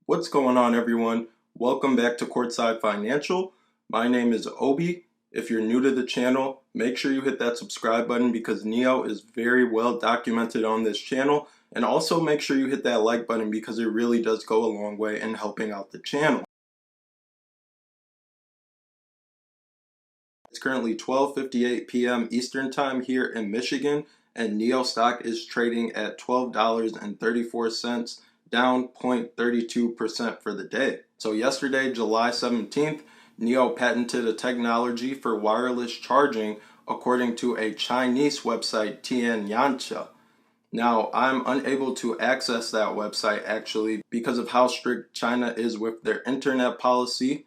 What's going on, everyone? Welcome back to Courtside Financial. My name is Obi. If you're new to the channel, make sure you hit that subscribe button because NIO is very well documented on this channel. And also make sure you hit that like button because it really does go a long way in helping out the channel. It's currently 12:58 p.m. Eastern Time here in Michigan, and NIO stock is trading at $12.34, down 0.32% for the day. So yesterday, July 17th, NIO patented a technology for wireless charging according to a Chinese website, NIO. Now, I'm unable to access that website actually because of how strict China is with their internet policy.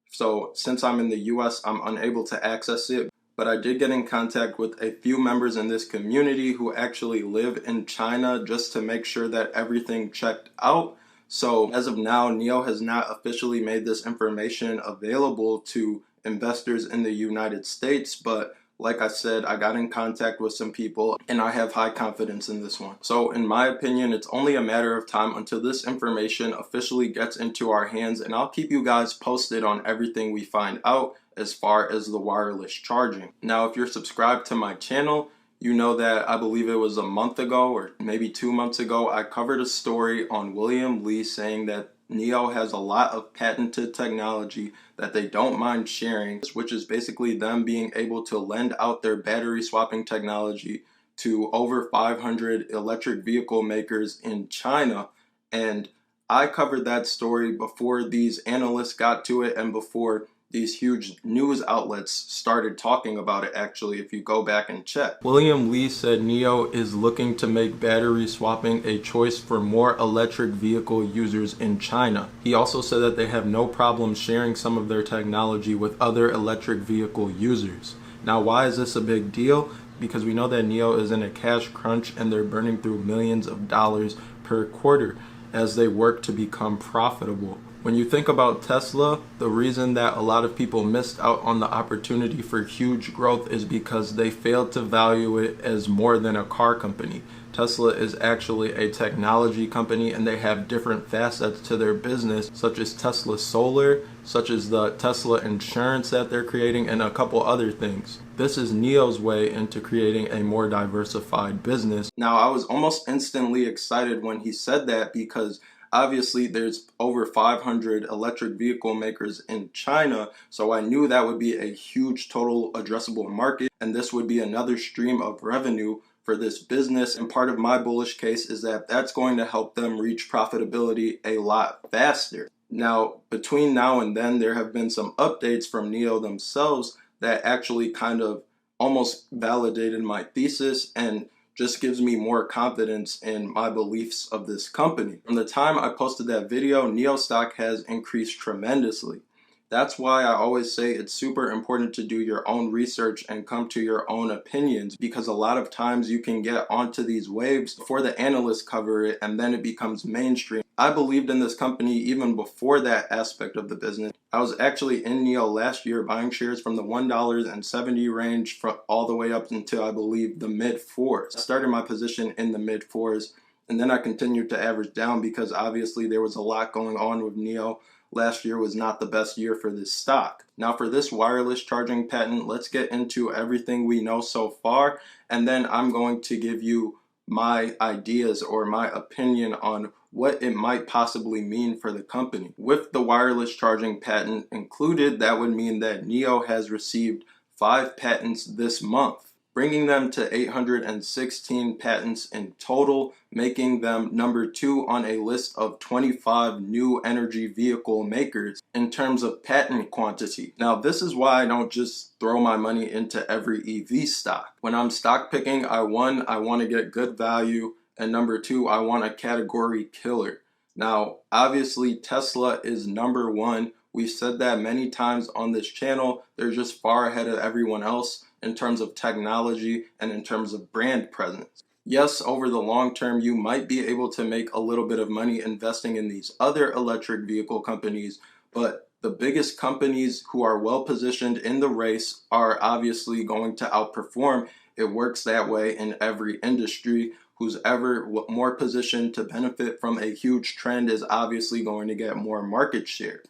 So since I'm in the US, I'm unable to access it, but I did get in contact with a few members in this community who actually live in China just to make sure that everything checked out. So as of now, NIO has not officially made this information available to investors in the United States, but like I said, I got in contact with some people and I have high confidence in this one. So in my opinion, it's only a matter of time until this information officially gets into our hands, and I'll keep you guys posted on everything we find out as far as the wireless charging. Now, if you're subscribed to my channel, you know that I believe it was a month ago or maybe 2 months ago, I covered a story on William Li saying that NIO has a lot of patented technology that they don't mind sharing, which is basically them being able to lend out their battery swapping technology to over 500 electric vehicle makers in China. And I covered that story before these analysts got to it and before these huge news outlets started talking about it, actually, if you go back and check. William Li said NIO is looking to make battery swapping a choice for more electric vehicle users in China. He also said that they have no problem sharing some of their technology with other electric vehicle users. Now, why is this a big deal? Because we know that NIO is in a cash crunch and they're burning through millions of dollars per quarter as they work to become profitable. When you think about Tesla, the reason that a lot of people missed out on the opportunity for huge growth is because they failed to value it as more than a car company. Tesla is actually a technology company and they have different facets to their business, such as Tesla Solar, such as the Tesla insurance that they're creating, and a couple other things. This is NIO's way into creating a more diversified business. Now, I was almost instantly excited when he said that because obviously there's over 500 electric vehicle makers in China, so I knew that would be a huge total addressable market, and this would be another stream of revenue for this business. And part of my bullish case is that that's going to help them reach profitability a lot faster. Now, between now and then, there have been some updates from NIO themselves that actually kind of almost validated my thesis and just gives me more confidence in my beliefs of this company. From the time I posted that video, NIO stock has increased tremendously. That's why I always say it's super important to do your own research and come to your own opinions, because a lot of times you can get onto these waves before the analysts cover it and then it becomes mainstream. I believed in this company even before that aspect of the business. I was actually in NIO last year buying shares from the $1.70 range all the way up until I believe the mid-4s. I started my position in the mid-4s and then I continued to average down because obviously there was a lot going on with NIO. Last year was not the best year for this stock. Now, for this wireless charging patent, let's get into everything we know so far, and then I'm going to give you my ideas or my opinion on what it might possibly mean for the company. With the wireless charging patent included, that would mean that NIO has received 5 patents this month, bringing them to 816 patents in total, making them number 2 on a list of 25 new energy vehicle makers in terms of patent quantity. Now, this is why I don't just throw my money into every EV stock. When I'm stock picking, I want to get good value, and number 2, I want a category killer. Now, obviously, Tesla is number 1. We've said that many times on this channel. They're just far ahead of everyone else in terms of technology and in terms of brand presence. Yes, over the long term, you might be able to make a little bit of money investing in these other electric vehicle companies, but the biggest companies who are well positioned in the race are obviously going to outperform. It works that way in every industry. who's ever more positioned to benefit from a huge trend is obviously going to get more market share.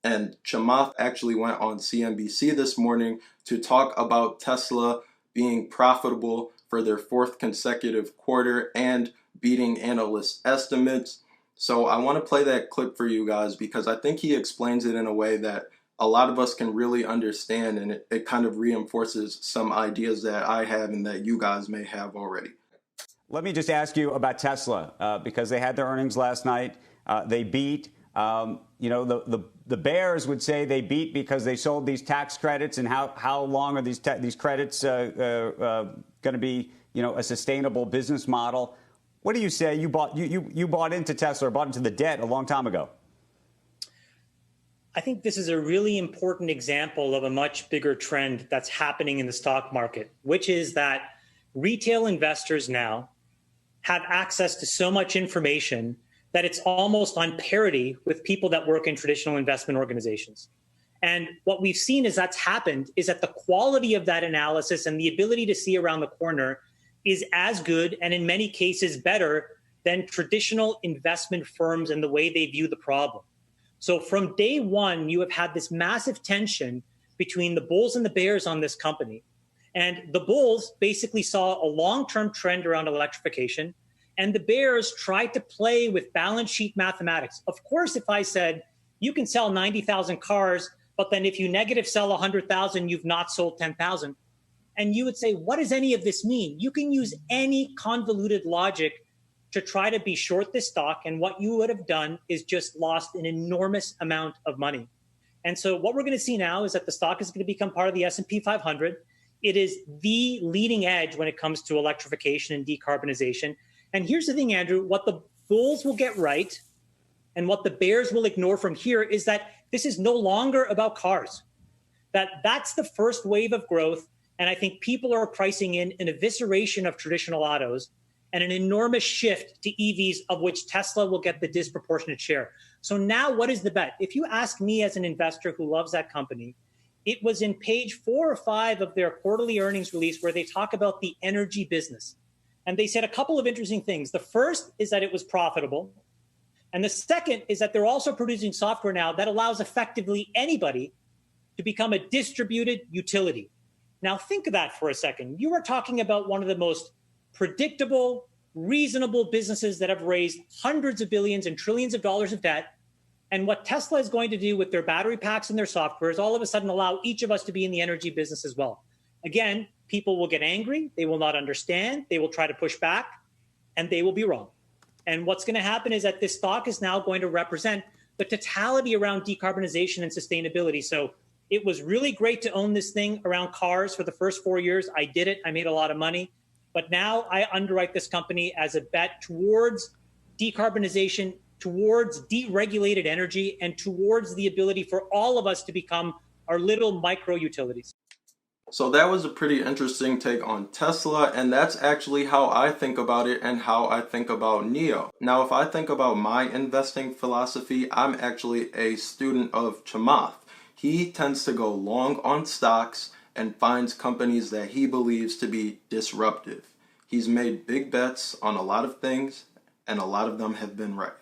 And Chamath actually went on CNBC this morning to talk about Tesla being profitable for their fourth consecutive quarter and beating analyst estimates. So I want to play that clip for you guys because I think he explains it in a way that a lot of us can really understand, and it kind of reinforces some ideas that I have and that you guys may have already. Let me just ask you about Tesla because they had their earnings last night. They beat. The bears would say they beat because they sold these tax credits, and how long are these credits going to be a sustainable business model? What do you say? You bought into Tesla or bought into the debt a long time ago. I think this is a really important example of a much bigger trend that's happening in the stock market, which is that retail investors now have access to so much information that it's almost on parity with people that work in traditional investment organizations. And what we've seen is that's happened is that the quality of that analysis and the ability to see around the corner is as good and in many cases better than traditional investment firms and the way they view the problem. So from day one, you have had this massive tension between the bulls and the bears on this company. And the bulls basically saw a long-term trend around electrification, and the bears tried to play with balance sheet mathematics. Of course, if I said, you can sell 90,000 cars, but then if you negative sell 100,000, you've not sold 10,000. And you would say, what does any of this mean? You can use any convoluted logic to try to be short this stock. And what you would have done is just lost an enormous amount of money. And so what we're going to see now is that the stock is going to become part of the S&P 500. It is the leading edge when it comes to electrification and decarbonization. And here's the thing, Andrew, what the bulls will get right and what the bears will ignore from here is that this is no longer about cars. That's the first wave of growth. And I think people are pricing in an evisceration of traditional autos and an enormous shift to EVs, of which Tesla will get the disproportionate share. So now what is the bet? If you ask me as an investor who loves that company, it was in page 4 or 5 of their quarterly earnings release where they talk about the energy business. And they said a couple of interesting things. The first is that it was profitable. And the second is that they're also producing software now that allows effectively anybody to become a distributed utility. Now think of that for a second. You are talking about one of the most predictable, reasonable businesses that have raised hundreds of billions and trillions of dollars of debt. And what Tesla is going to do with their battery packs and their software is all of a sudden allow each of us to be in the energy business as well. Again, people will get angry. They will not understand. They will try to push back, and they will be wrong. And what's going to happen is that this stock is now going to represent the totality around decarbonization and sustainability. So it was really great to own this thing around cars for the first 4 years. I did it. I made a lot of money. But now I underwrite this company as a bet towards decarbonization, towards deregulated energy, and towards the ability for all of us to become our little micro utilities. So that was a pretty interesting take on Tesla, and that's actually how I think about it and how I think about NIO. Now, if I think about my investing philosophy, I'm actually a student of Chamath. He tends to go long on stocks and finds companies that he believes to be disruptive. He's made big bets on a lot of things, and a lot of them have been right.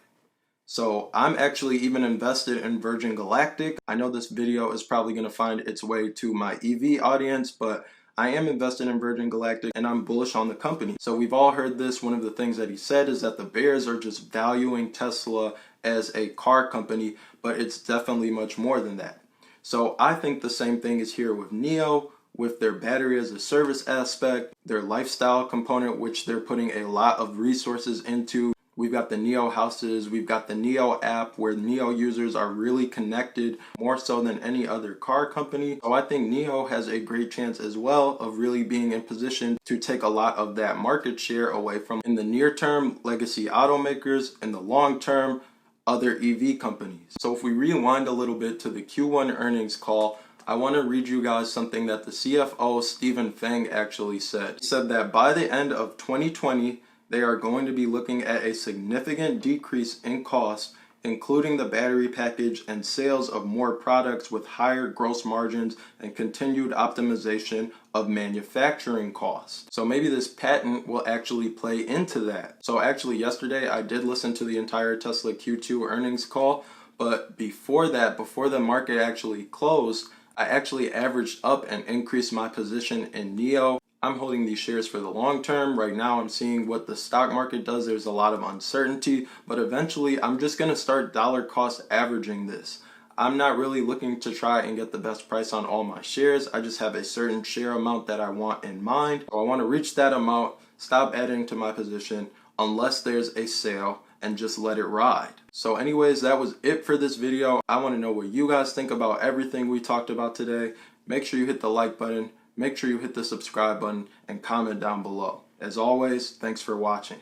So I'm actually even invested in Virgin Galactic. I know this video is probably going to find its way to my EV audience, but I am invested in Virgin Galactic and I'm bullish on the company. So we've all heard this. One of the things that he said is that the bears are just valuing Tesla as a car company, but it's definitely much more than that. So I think the same thing is here with NIO, with their battery as a service aspect, their lifestyle component, which they're putting a lot of resources into. We've got the NIO houses, we've got the NIO app where NIO users are really connected more so than any other car company. So I think NIO has a great chance as well of really being in position to take a lot of that market share away from, in the near term, legacy automakers, in the long term, other EV companies. So if we rewind a little bit to the Q1 earnings call, I want to read you guys something that the CFO, Stephen Fang, actually said. He said that by the end of 2020, they are going to be looking at a significant decrease in cost including the battery package and sales of more products with higher gross margins and continued optimization of manufacturing costs. So maybe this patent will actually play into that. So actually yesterday I did listen to the entire Tesla Q2 earnings call, but before that, before the market actually closed, I actually averaged up and increased my position in NIO. I'm holding these shares for the long term. Right now I'm seeing what the stock market does. There's a lot of uncertainty, but eventually I'm just going to start dollar cost averaging this. I'm not really looking to try and get the best price on all my shares. I just have a certain share amount that I want in mind. So I want to reach that amount, stop adding to my position unless there's a sale, and just let it ride. So anyways, that was it for this video. I want to know what you guys think about everything we talked about today. Make sure you hit the like button. Make sure you hit the subscribe button and comment down below. As always, thanks for watching.